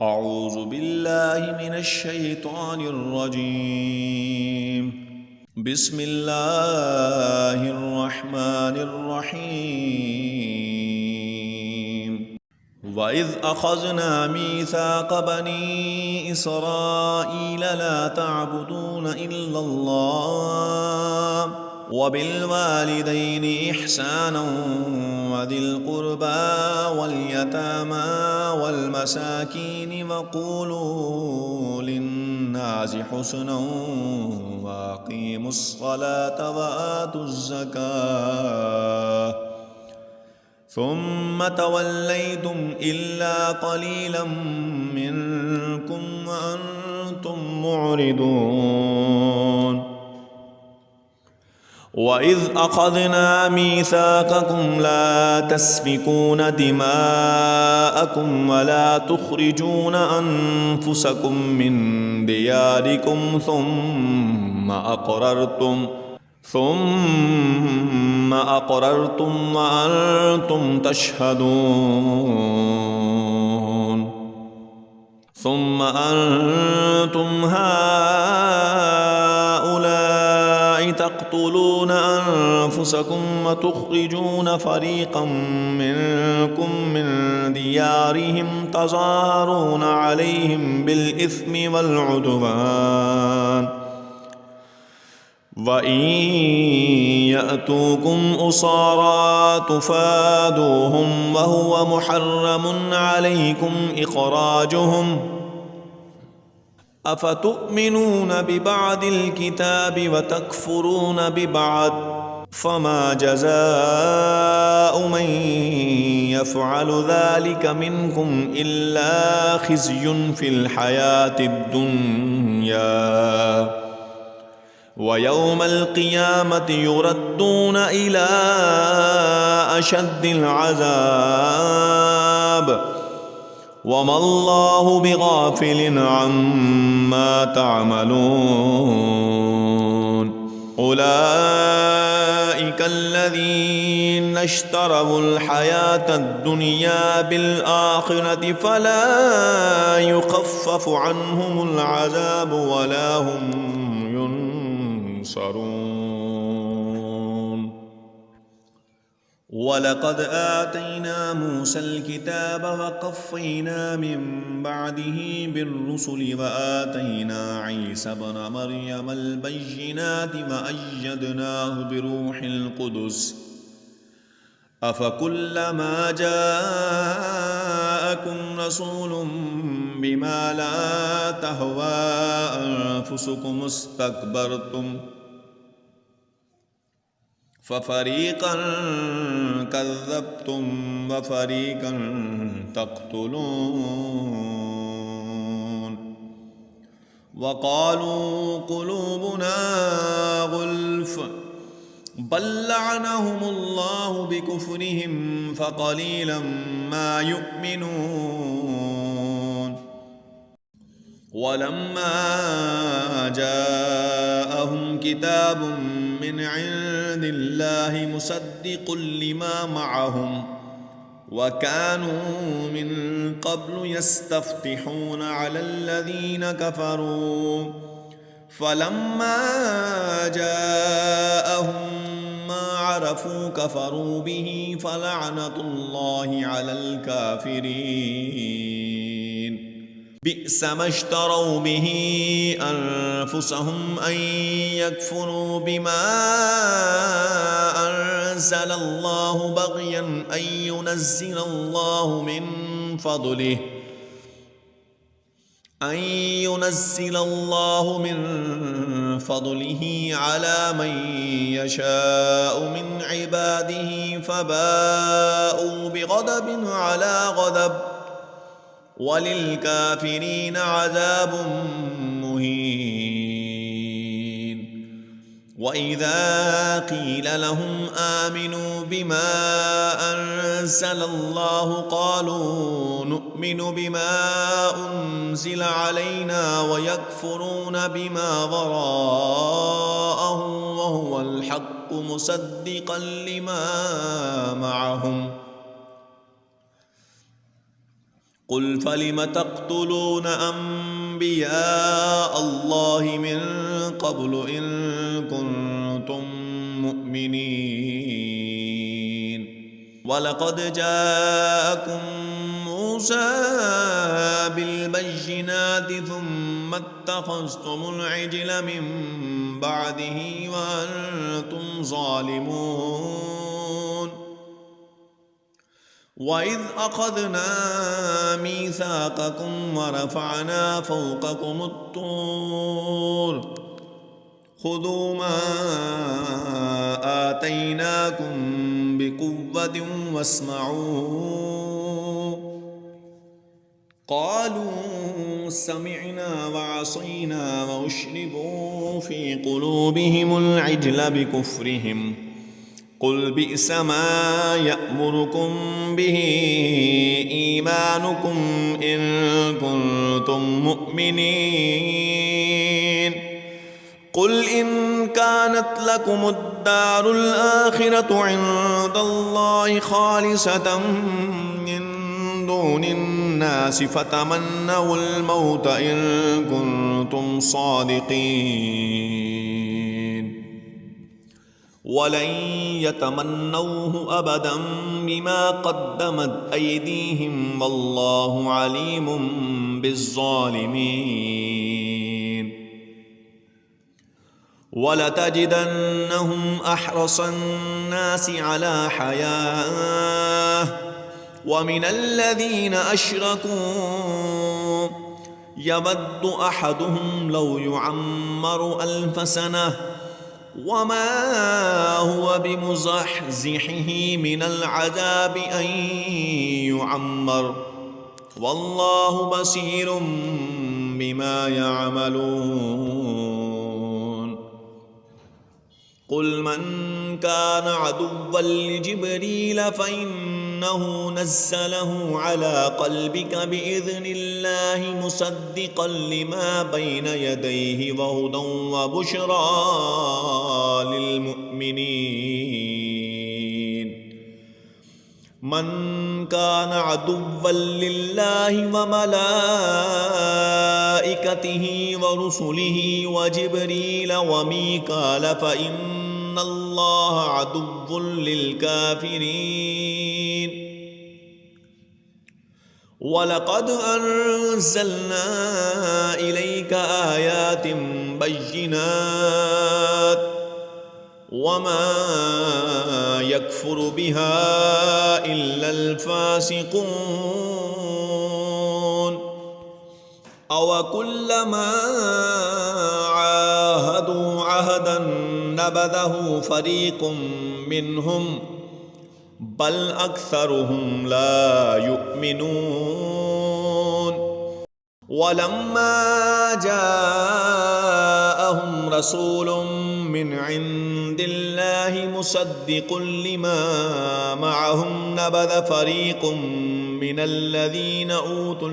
أعوذ بالله من الشيطان الرجيم. بسم الله الرحمن الرحيم. وإذ أخذنا ميثاق بني إسرائيل لا تعبدون إلا الله وبالوالدين إحسانا وذي القربى واليتامى والمساكين وقولوا للناس حسنا وأقيموا الصلاة وآتوا الزكاة ثم توليتم إلا قليلا منكم وأنتم معرضون. وإذ أخذنا ميثاقكم لا تسفكون دماءكم ولا تخرجون أنفسكم من دياركم ثم أقررتم وأنتم تشهدون. ثم أنتم هؤلاء تقتلون أنفسكم وتخرجون فريقا منكم من ديارهم تظاهرون عليهم بالإثم والعدوان وإن يأتوكم أسارى تفادوهم وهو محرم عليكم إخراجهم أفتؤمنون ببعض الكتاب وتكفرون ببعض فما جزاء من يفعل ذلك منكم إلا خزي في الحياة الدنيا ويوم القيامة يردون إلى أشد العذاب وما الله بغافل عما تعملون. أولئك الذين اشتروا الحياة الدنيا بالآخرة فلا يخفف عنهم العذاب ولا هم ينصرون. ولقد آتينا موسى الكتاب وقفينا من بعده بالرسل وآتينا عيسى ابن مريم البينات وأيدناه بروح القدس أفكلما جاءكم رسول بما لا تهوى أنفسكم استكبرتم ففريقا كذبتم وفريقا تقتلون. وقالوا قلوبنا غلف بل لعنهم الله بكفرهم فقليلا ما يؤمنون. ولما جاءهم كتاب من عند الله مصدق لما معهم وكانوا من قبل يستفتحون على الذين كفروا فلما جاءهم ما عرفوا كفروا به فلعنة الله على الكافرين. بئس ما اشتروا به أنفسهم أن يكفروا بما أنزل الله بغيا أن ينزل الله من فضله على من يشاء من عباده فباءوا بغضب على غضب وللكافرين عذاب مهين. وإذا قيل لهم آمنوا بما أنزل الله قالوا نؤمن بما أنزل علينا ويكفرون بما وراءه وهو الحق مصدقا لما معهم قل فلم تقتلون أنبياء الله من قبل إن كنتم مؤمنين ولقد جاءكم موسى بالبينات ثم اتخذتم العجل من بعده وأنتم ظالمون وإذ أخذنا ميثاقكم ورفعنا فوقكم الطور خذوا ما آتيناكم بقوة واسمعوا قالوا سمعنا وعصينا وأشربوا في قلوبهم العجل بكفرهم قل بئس ما يأمركم به إيمانكم إن كنتم مؤمنين قل إن كانت لكم الدار الآخرة عند الله خالصة من دون الناس فتمنوا الموت إن كنتم صادقين ولن يتمنوه أبدا بما قدمت أيديهم والله عليم بالظالمين ولتجدنهم أحرص الناس على حياة ومن الذين أشركوا يود أحدهم لو يعمر 1000 سنة وما هو بمزحزحه من العذاب أن يعمر والله بصير بما يعملون قل من كان عدوا لجبريل فإنه نزله على قلبك بإذن الله مصدقا لما بين يديه وهدى وبشرى للمؤمنين من كان عدوا لله وملائكته ورسله وجبريل وميكال فإن الله عدو للكافرين ولقد أنزلنا إليك آيات بينات وما يكفر بها إلا الفاسقون أو كلما عاهدوا عهدا نبذه فريق منهم بل أكثرهم لا يؤمنون ولما جاءهم رسول من عند الله مصدق لما معهم نبذ فريق من الذين أوتوا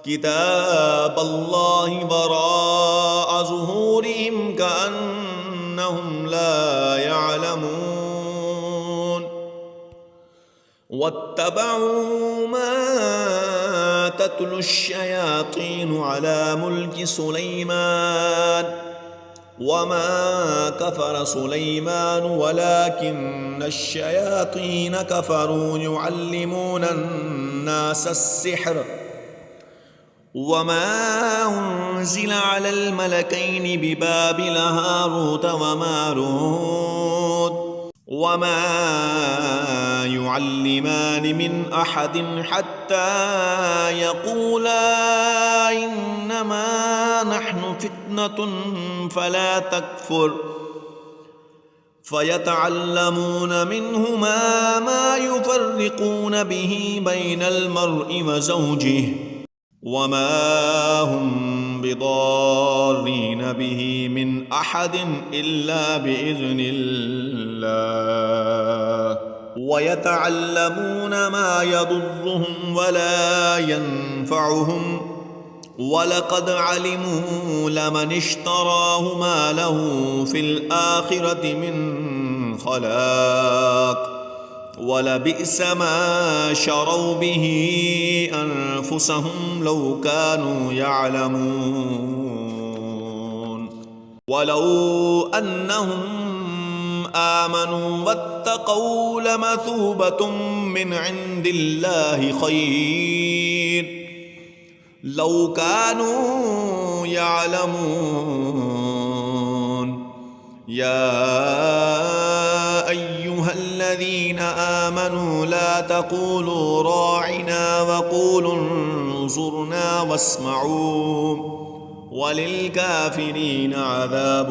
كتاب الله وراء ظهورهم كأنهم لا يعلمون واتبعوا ما تتلو الشياطين على ملك سليمان وما كفر سليمان ولكن الشياطين كفروا يعلمون الناس السحر وما أنزل على الملكين ببابل هاروت وماروت وما يعلمان من أحد حتى يقولا إنما نحن فتنة فلا تكفر فيتعلمون منهما ما يفرقون به بين المرء وزوجه وما هم بضارين به من أحد إلا بإذن الله ويتعلمون ما يضرهم ولا ينفعهم ولقد علموا لمن اشتراه ما له في الآخرة من خلاق ولبئس ما شروا به أنفسهم لو كانوا يعلمون ولو أنهم آمنوا واتقوا لمثوبة من عند الله خير لو كانوا يعلمون يا أيها الذين آمنوا لا تقولوا راعنا وقولوا انظرنا واسمعوا وللكافرين عذاب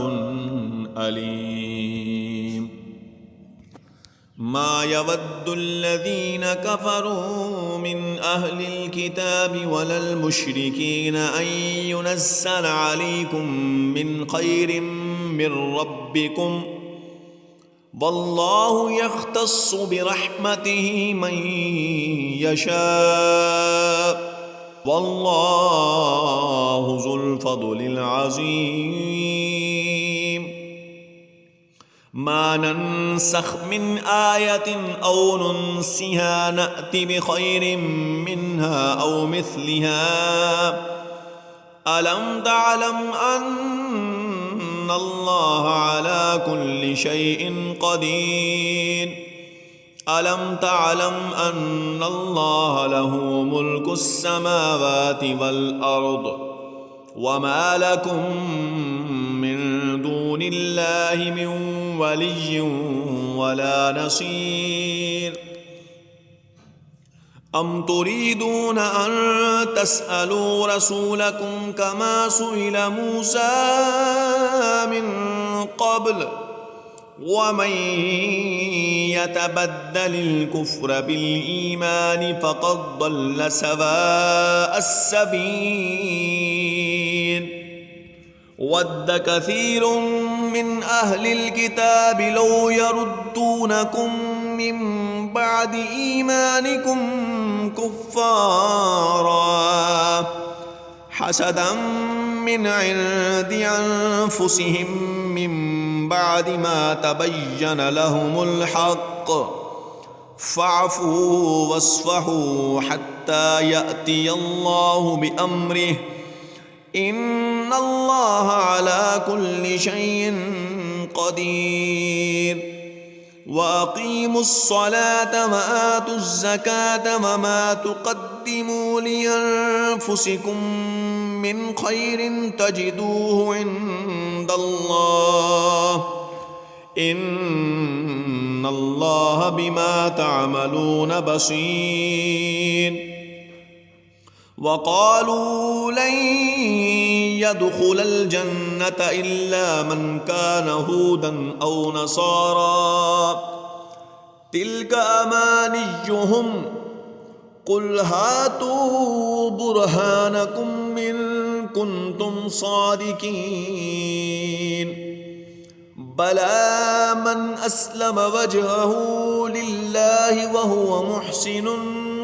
أليم ما يود الذين كفروا من أهل الكتاب ولا المشركين أن ينزل عليكم من خير من ربكم والله يختص برحمته من يشاء والله ذو الفضل العظيم ما ننسخ من آية أو ننسها نأت بخير منها أو مثلها ألم تعلم أن الله على كل شيء قدير ألم تعلم أن الله له ملك السماوات والأرض وما لكم من دون الله من ولي ولا نصير أم تريدون أن تسألوا رسولكم كما سئل موسى من قبل ومن يتبدل الكفر بالإيمان فقد ضل سواء السبيل ود كثير من أهل الكتاب لو يردونكم من بعد إيمانكم كفارا حسدا من عند أنفسهم من بعد ما تبين لهم الحق فاعفوا واصفحوا حتى يأتي الله بأمره إن الله على كل شيء قدير وأقيموا الصلاة وآتوا الزكاة وما تقدموا لأنفسكم من خير تجدوه عند الله إن الله بما تعملون بصير وقالوا لن يدخل الجنة إلا من كان هودا أو نصارى تلك أمانيهم قل هاتوا برهانكم إن كنتم صادقين بلى من أسلم وجهه لله وهو محسن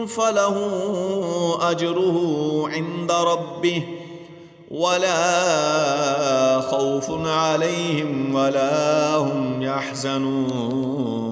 فله أجره عند ربه ولا خوف عليهم ولا هم يحزنون